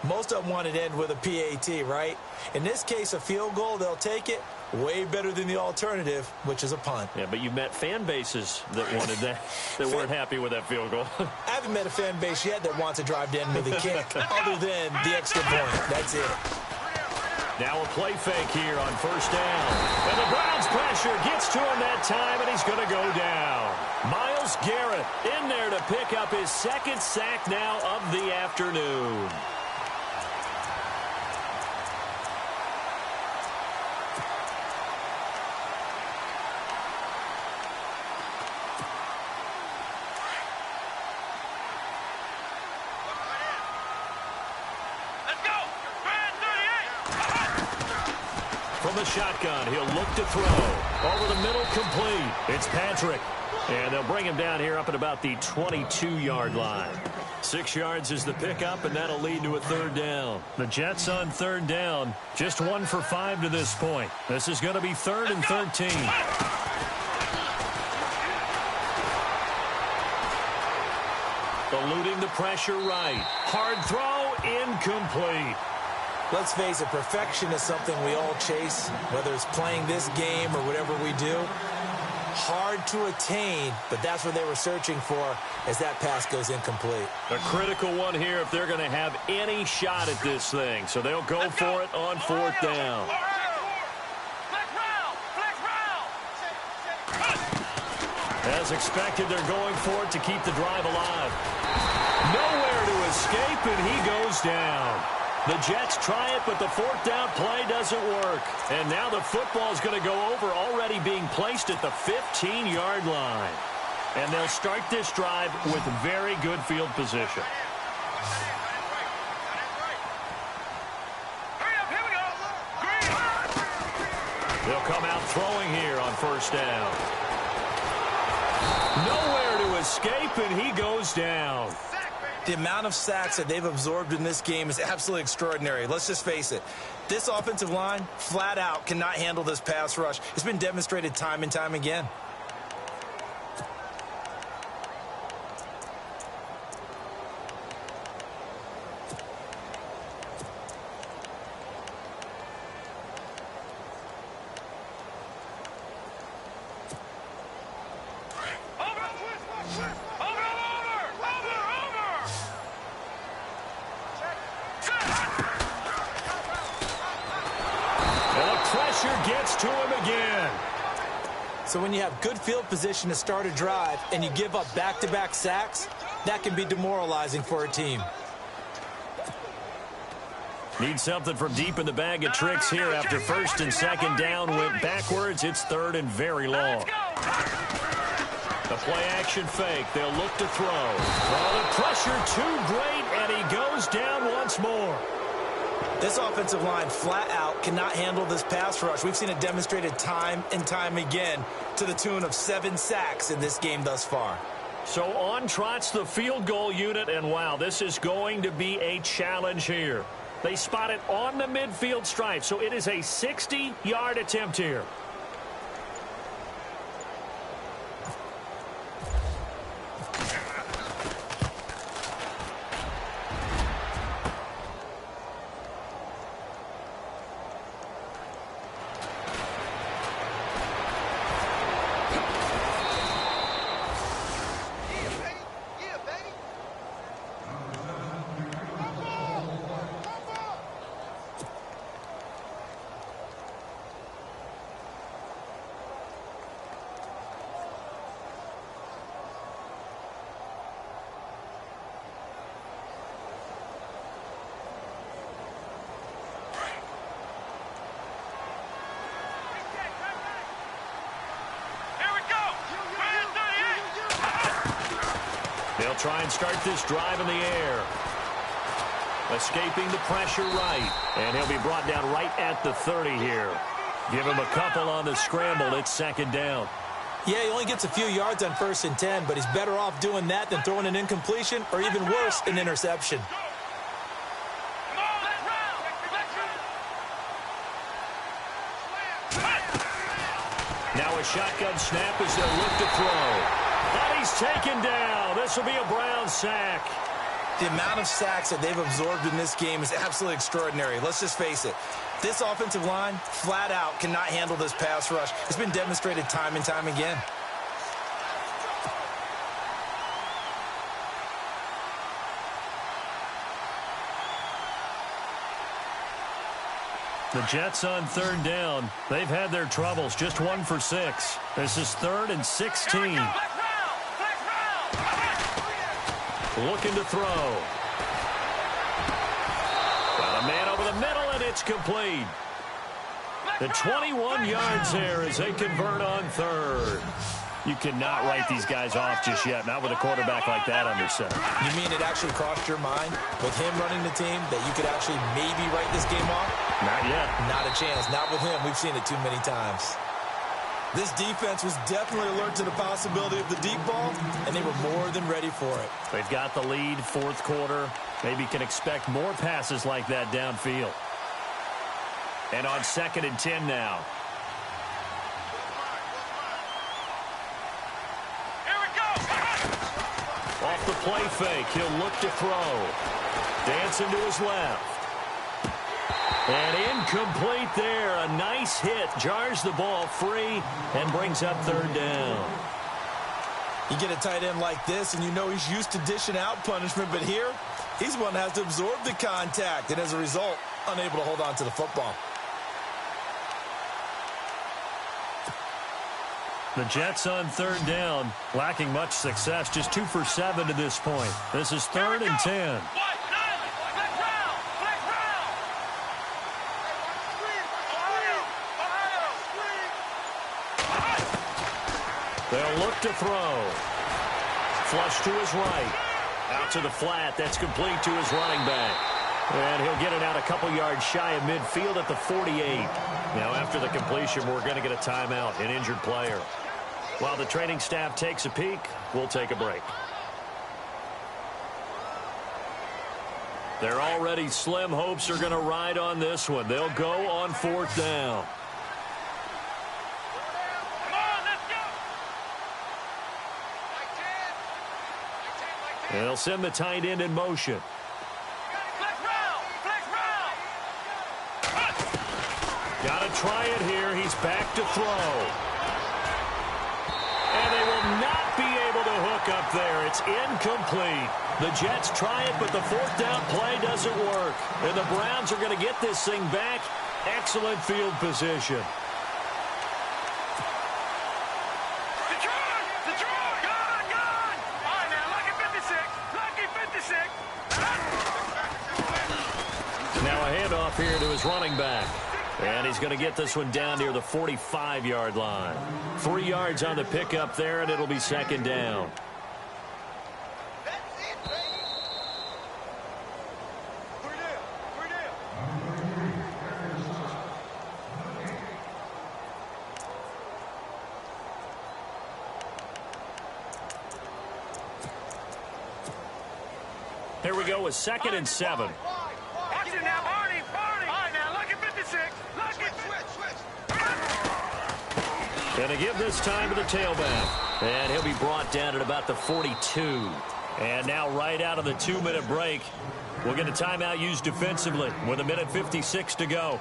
Most of them wanted to end with a PAT, right? In this case, a field goal, they'll take it. Way better than the alternative, which is a punt. Yeah, but you met fan bases that wanted that, that weren't happy with that field goal. I haven't met a fan base yet that wants to drive to end with a kick, other than the extra point. That's it. Now a play fake here on 1st down. And the Browns pressure gets to him that time, and he's going to go down. Myles Garrett in there to pick up his 2nd sack now of the afternoon. From the shotgun, he'll look to throw. Over the middle, complete. It's Patrick. And they'll bring him down here up at about the 22-yard line. 6 yards is the pickup, and that'll lead to a 3rd down. The Jets on 3rd down. Just 1 for 5 to this point. This is going to be 3rd and 13. Eluding the pressure right. Hard throw, incomplete. Let's face it, perfection is something we all chase, whether it's playing this game or whatever we do. Hard to attain, but that's what they were searching for as that pass goes incomplete. A critical one here if they're going to have any shot at this thing. So they'll go for it on 4th down. As expected, they're going for it to keep the drive alive. Nowhere to escape, and he goes down. The Jets try it, but the 4th down play doesn't work. And now the football is going to go over, already being placed at the 15-yard line. And they'll start this drive with very good field position. They'll come out throwing here on 1st down. Nowhere to escape, and he goes down. The amount of sacks that they've absorbed in this game is absolutely extraordinary. Let's just face it. This offensive line, flat out, cannot handle this pass rush. It's been demonstrated time and time again. Gets to him again. So when you have good field position to start a drive and you give up back-to-back sacks, that can be demoralizing for a team. Need something from deep in the bag of tricks here after first and second down went backwards. It's third and very long. The play-action fake. They'll look to throw. Oh, the pressure too great, and he goes down once more. This offensive line flat out cannot handle this pass rush. We've seen it demonstrated time and time again to the tune of 7 sacks in this game thus far. So on trots the field goal unit, and wow, this is going to be a challenge here. They spot it on the midfield stripe, so it is a 60-yard attempt here. They'll try and start this drive in the air. Escaping the pressure right. And he'll be brought down right at the 30 here. Give him a couple on the scramble. It's second down. Yeah, he only gets a few yards on 1st and 10, but he's better off doing that than throwing an incompletion or even worse, an interception. Now a shotgun snap as they'll look to throw. But he's taken down. This will be a Brown sack. The amount of sacks that they've absorbed in this game is absolutely extraordinary. Let's just face it. This offensive line, flat out, cannot handle this pass rush. It's been demonstrated time and time again. The Jets on third down. They've had their troubles. Just 1 for 6. This is 3rd and 16. Looking to throw. Got a man over the middle, and it's complete. The 21 yards there as they convert on third. You cannot write these guys off just yet, not with a quarterback like that under center. You mean it actually crossed your mind with him running the team that you could actually maybe write this game off? Not yet. Not a chance. Not with him. We've seen it too many times. This defense was definitely alert to the possibility of the deep ball, and they were more than ready for it. They've got the lead, 4th quarter. Maybe can expect more passes like that downfield. And on 2nd and 10 now. Here we go. Off the play fake, he'll look to throw. Dancing to his left. And incomplete there. A nice hit. Jars the ball free and brings up third down. You get a tight end like this, and you know he's used to dishing out punishment, but here, he's one that has to absorb the contact, and as a result, unable to hold on to the football. The Jets on third down, lacking much success. Just 2 for 7 to this point. This is 3rd and 10. They'll look to throw. Flush to his right. Out to the flat. That's complete to his running back. And he'll get it out a couple yards shy of midfield at the 48. Now, after the completion, we're going to get a timeout, an injured player. While the training staff takes a peek, we'll take a break. Their already slim hopes are going to ride on this one. They'll go on 4th down. They'll send the tight end in motion. Got to try it here. He's back to throw. And they will not be able to hook up there. It's incomplete. The Jets try it, but the 4th down play doesn't work. And the Browns are going to get this thing back. Excellent field position. A handoff here to his running back. And he's going to get this one down near the 45-yard line. 3 yards on the pickup there, and it'll be second down. Here we go with 2nd and 7. Watch it now, Barney. All right, now, look at 56. Going to give this time to the tailback. And he'll be brought down at about the 42. And now right out of the 2-minute break, we'll get a timeout used defensively with 1:56 to go.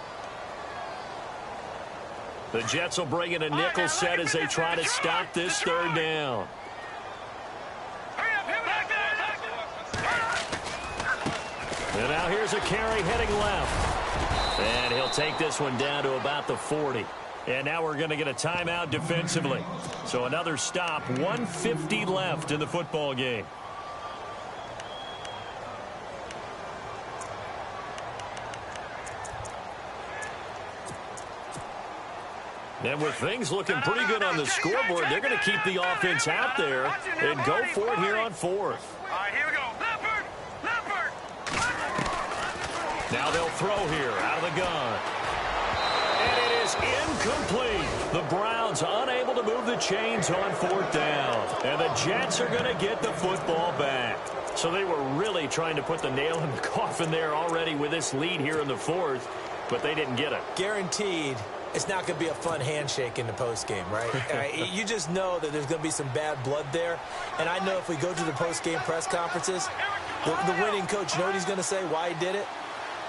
The Jets will bring in a nickel set as they try to stop this 3rd down. And now here's a carry heading left. And he'll take this one down to about the 40. And now we're going to get a timeout defensively. So another stop, 1:50 left in the football game. And with things looking pretty good on the scoreboard, they're going to keep the offense out there and go for it here on 4th. All right, here we go. Leopard! Now they'll throw here out of the gun. And it is incomplete. The Browns unable to move the chains on 4th down. And the Jets are going to get the football back. So they were really trying to put the nail in the coffin there already with this lead here in the 4th, but they didn't get it. Guaranteed. It's not going to be a fun handshake in the postgame, right? You just know that there's going to be some bad blood there. And I know if we go to the postgame press conferences, the winning coach, you know what he's going to say, why he did it?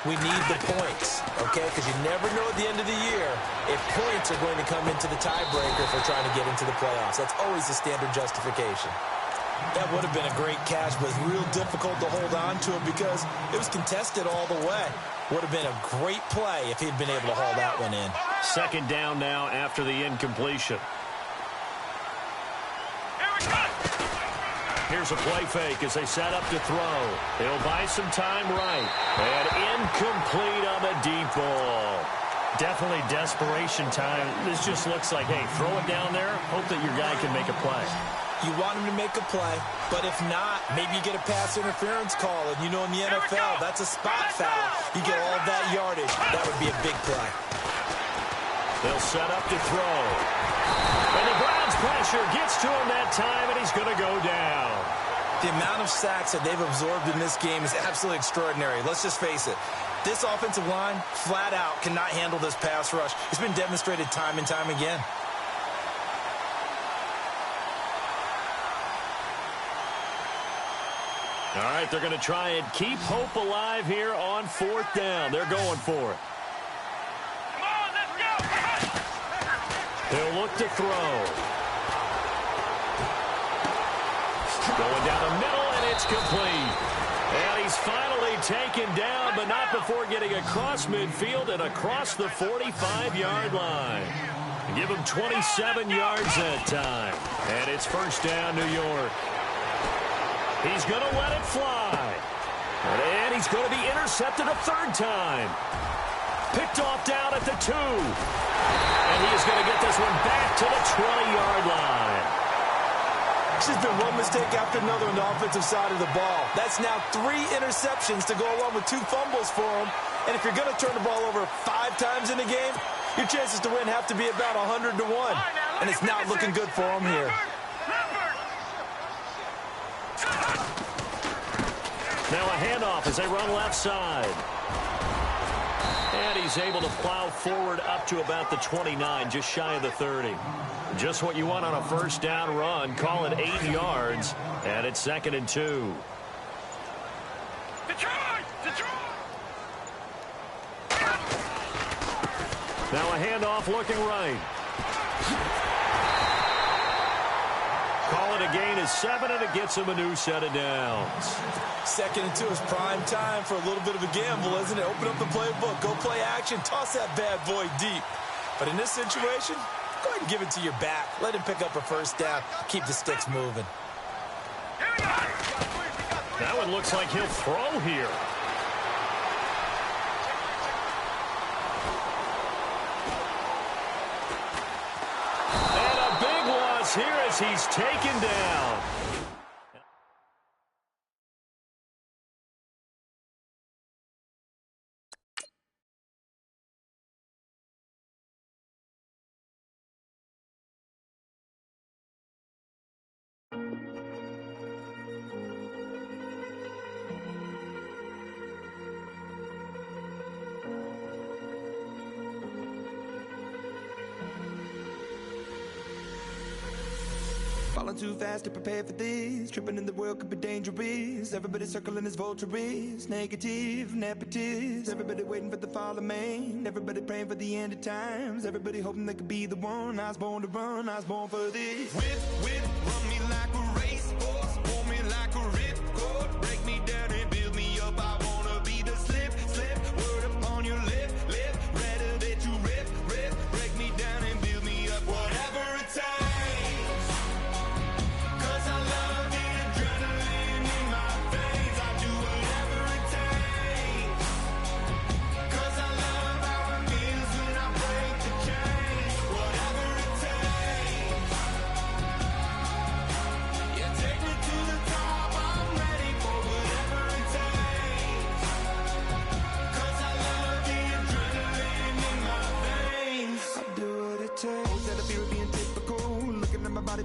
We need the points, okay? Because you never know at the end of the year if points are going to come into the tiebreaker if we're trying to get into the playoffs. That's always the standard justification. That would have been a great catch, but it's real difficult to hold on to it because it was contested all the way. Would have been a great play if he'd been able to haul that one in. 2nd down now after the incompletion. Here's a play fake as they set up to throw. He'll buy some time right. And incomplete on the deep ball. Definitely desperation time. This just looks like, hey, throw it down there. Hope that your guy can make a play. You want him to make a play, but if not, maybe you get a pass interference call. And you know in the NFL, that's a spot foul. You get all of that yardage. That would be a big play. They'll set up to throw. And the Browns pressure gets to him that time, and he's going to go down. The amount of sacks that they've absorbed in this game is absolutely extraordinary. Let's just face it. This offensive line, flat out, cannot handle this pass rush. It's been demonstrated time and time again. All right, they're going to try and keep hope alive here on 4th down. They're going for it. Come on, let's go! He'll look to throw. Going down the middle, and it's complete. And he's finally taken down, but not before getting across midfield and across the 45-yard line. Give him 27 yards that time. And it's 1st down, New York. He's going to let it fly. And he's going to be intercepted a 3rd time. Picked off down at the 2. And he is going to get this one back to the 20-yard line. It's just been one mistake after another on the offensive side of the ball. That's now 3 interceptions to go along with 2 fumbles for him. And if you're going to turn the ball over 5 times in the game, your chances to win have to be about 100 to 1. And it's not looking good for him here. Now a handoff as they run left side. And he's able to plow forward up to about the 29, just shy of the 30. Just what you want on a 1st down run. Call it 8 yards, and it's 2nd and 2. Now a handoff looking right. Call it a gain of 7, and it gets him a new set of downs. 2nd and 2 is prime time for a little bit of a gamble, isn't it? Open up the playbook, go play action, toss that bad boy deep. But in this situation, go ahead and give it to your back. Let him pick up a 1st down. Keep the sticks moving. That one looks like he'll throw here. falls here as he's taken down. Falling too fast to prepare for this. Tripping in the world could be dangerous. Everybody circling as vultures. Negative, nepotist. Everybody waiting for the fall of man. Everybody praying for the end of times. Everybody hoping they could be the one. I was born to run, I was born for this. Whip, run me like a racehorse. Pull me like a ripcord. Break me down and build me up. I wanna be the slip. Word upon your lip. Rather that you rip. Break me down and build me up. Whatever it takes.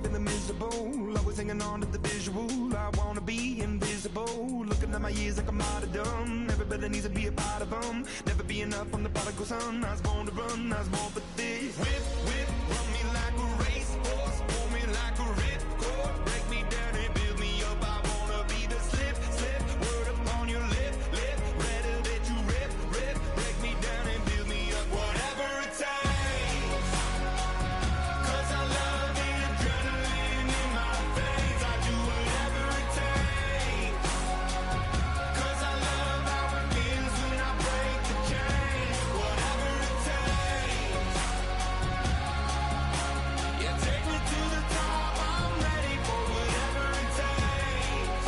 Feeling miserable, always hanging on to the visual. I wanna be invisible, looking at my years like I'm martyrdom. Everybody needs to be a part of them. Never be enough on the prodigal son. I was born to run, I was born for this. Whip, run me like a racehorse. Pull me like a ripcord. Break me down and build me up. I wanna be the slip. Word upon your lip. Rather that you rip. Break me down and build me up. Whatever it takes. 'Cause I love the adrenaline in my veins. I do whatever it takes. 'Cause I love how it feels when I break the chain. Whatever it takes. Yeah, take me to the top. I'm ready for whatever it takes.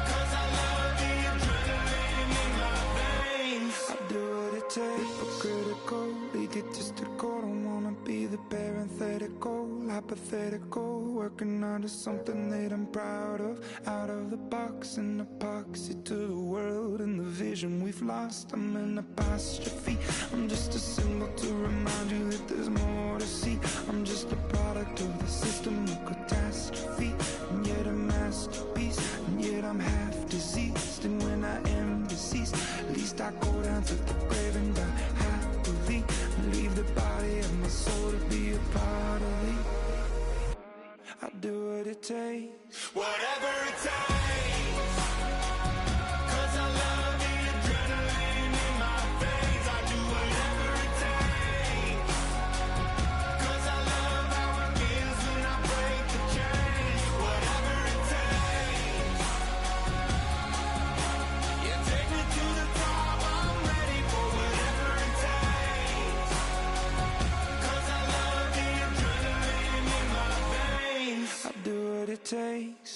'Cause I love the adrenaline in my veins. I do what it takes. Critical, egotistical. Don't wanna be the parenthetical, hypothetical. Working onto something that I'm proud of. Out of the box, an epoxy to the world and the vision we've lost. I'm an apostrophe. I'm just a symbol to remind you that there's more to see. I'm just a product of the system of catastrophe, and yet a masterpiece, and yet I'm half diseased. And when I am deceased, at least I go down to the grave and die happily, and leave the body of my soul to be a part of me. I do what it takes. Whatever it takes. 'Cause I love the adrenaline in my veins. I do whatever it takes. 'Cause I love how it feels when I break the chain. Whatever it takes. Yeah, take me to the top. I'm ready for whatever it takes. 'Cause I love the adrenaline in my veins. I do what it takes.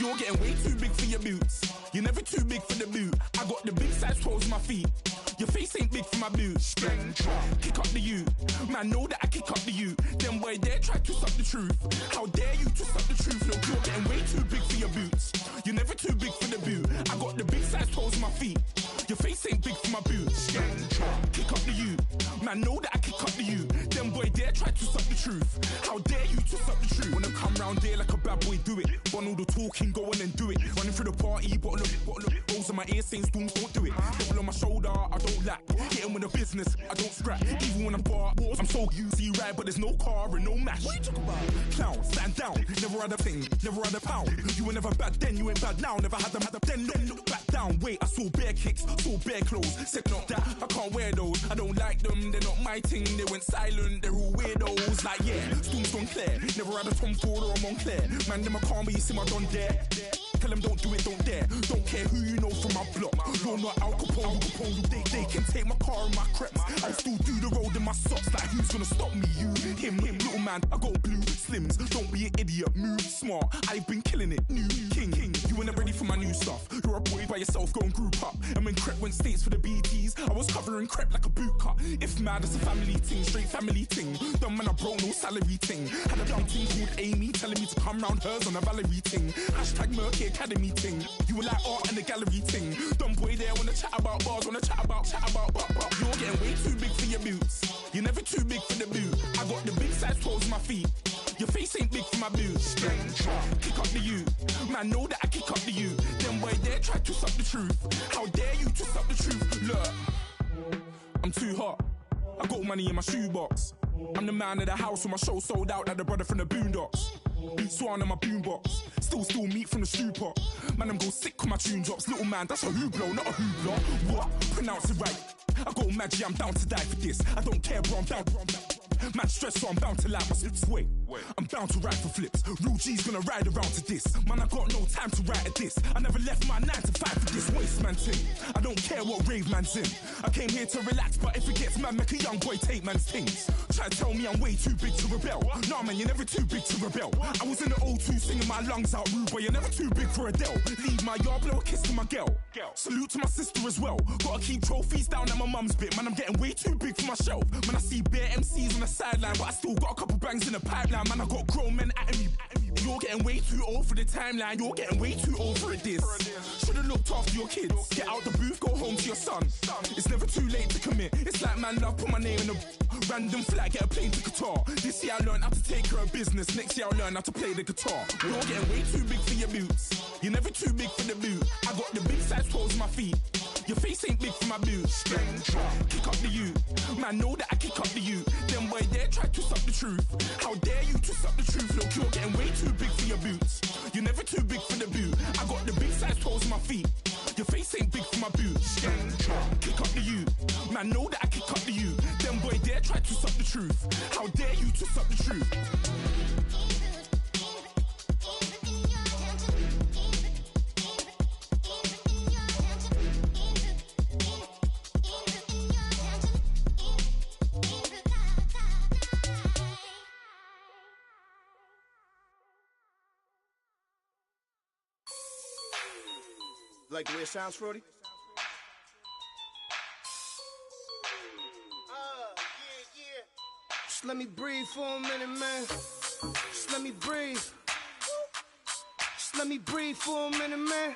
You're getting way too big for your boots. You're never too big for the boot. I got the big size toes in my feet. Your face ain't big for my boots. Kick up the you. Man, know that I kick up the you. Them boy there try to suck the truth. How dare you to suck the truth? Look, you're getting way too big for your boots. You're never too big for the boot. I got the big size toes in my feet. Your face ain't big for my boots. Kick up the you. Man, know that I kick up the you. Them boy there try to suck the truth. How dare you to suck the truth? Wanna come round there like a bad boy, do it. Want all the talking, go on and do it. Running through the party, bottle up. Rolls in my ear saying storms, don't do it. Double on my shoulder, I don't lack. Hitting with the business, I don't scrap. Even when I'm bar, I'm so easy right, but there's no car and no match. What you talk about? Clown, stand down. Never had a thing, never had a pound. You were never bad then, you ain't bad now. Never had them, then look back down. Wait, I saw bare kicks, saw bare clothes. Said not that, I can't wear those. I don't like them, they're not my thing. They went silent, they're all weirdos. Like yeah, Storm's gone clear. Never had a Tom Ford or a Montclair. Man, them I can't be, you see my Don there. Tell them don't do it, don't dare. Don't care who you know from my block. You're not Al Capone, they can take my car and my creps. I'll still do the road in my socks. Like who's gonna stop me? You, him, little man. I got blue slims. Don't be an idiot, move smart. I've been killing it, new king. You ain't ready for my new stuff. You're a boy by yourself, go and group up. And when Crep went states for the BTs, I was covering Crep like a boot cut. If mad, it's a family ting, straight family ting. Dumb man, I broke no salary ting. Had a young ting called Amy telling me to come round hers on a Valerie ting. Hashtag Murky Academy ting. You were like art and the gallery ting. Dumb boy there wanna chat about bars, wanna chat about. You're getting way too big for your boots. You're never too big for the boot. I got the big size toes on my feet. Your face ain't big for my boots. Kick up the you. Man, know that I kick up the you. Then boy there try to suck the truth. How dare you to suck the truth? Look, I'm too hot. I got money in my shoebox. I'm the man of the house when my show sold out like the brother from the Boondocks. Beat Swan in my boombox. Still meat from the stew pot. Man, I'm go sick when my tune drops. Little man, that's a hooplo, not a hoopla. What? Pronounce it right. I got Maggie, I'm down to die for this. I don't care, bro, I'm down. Man stressed, so I'm bound to like my slips. Wait, I'm bound to ride for flips. Real G's gonna ride around to this. Man, I got no time to write at this. I never left my 9 to 5 for this waste man thing. I don't care what rave man's in. I came here to relax, but if it gets mad, make a young boy take man's things. Try to tell me I'm way too big to rebel. Nah, man, you're never too big to rebel. I was in the O2 singing my lungs out, rude, but you're never too big for Adele. Leave my yard, blow a kiss to my girl. Salute to my sister as well. Gotta keep trophies down at my mum's bit. Man, I'm getting way too big for my shelf. Man, I see bare MCs on the sideline, but I still got a couple bangs in the pipeline. Man, I got grown men at me. You're getting way too old for the timeline. You're getting way too old for this. Should've looked after your kids. Get out the booth, go home to your son. It's never too late to commit. It's like man love, put my name in a random flat, get a plane to Qatar. This year I learned how to take care of business. Next year I'll learn how to play the guitar. You're getting way too big for your boots. You're never too big for the boot. I got the big size toes on my feet. Your face ain't big for my boots. Kick up the you. Man, know that I kick up the you. Then boy there try to suck the truth. How dare you to suck the truth? Look, you're getting way too big for your boots. You're never too big for the boot. I got the big size toes on my feet. Your face ain't big for my boots. Kick up the you. Man, know that I kick up the you. Then boy there try to suck the truth. How dare you to suck the truth? Like the way it sounds, Frody? Just let me breathe for a minute, man. Just let me breathe. Just let me breathe for a minute, man.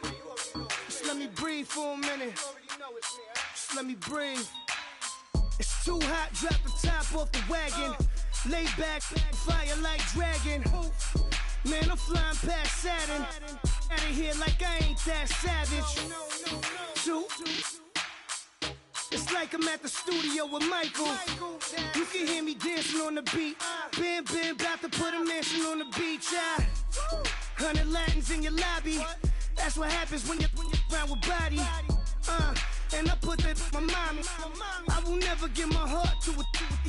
Just let me breathe for a minute. Just let me breathe. It's too hot, drop the top off the wagon. Lay back, fire like dragon. Man, I'm flying past Saturn. Out of here like I ain't that savage. Two. It's like I'm at the studio with Michael. You can hear me dancing on the beat. Bam, about to put a mansion on the beach. 100 Latins in your lobby. That's what happens when you're around with body. And I put that in my mommy. I will never give my heart to a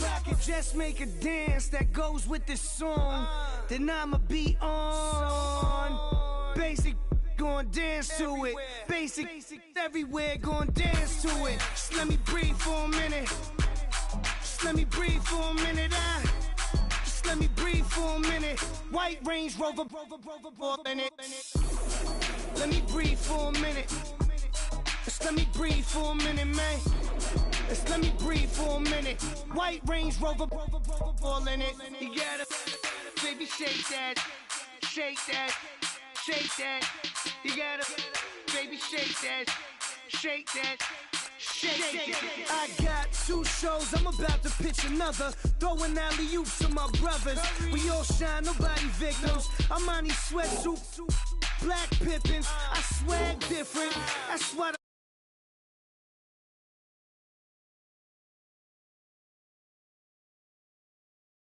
I can just make a dance that goes with this song. Then I'ma be on. Basic, gon' dance to it. Basic, everywhere, gon' dance to it. Just let me breathe for a minute. Just let me breathe for a minute. Just let me breathe for a minute. White Range Rover, in it. Let me breathe for a minute. Just let me breathe for a minute, man. Just let me breathe for a minute. White Range Rover, all in it. You gotta, baby, shake that, shake that. Shake that, you gotta, baby, shake that, shake that, shake that. I got 2 shows, I'm about to pitch another. Throwing alley-oops to my brothers. We all shine, nobody victims. I'm on these sweatsuits, black Pippins. I swag different, that's why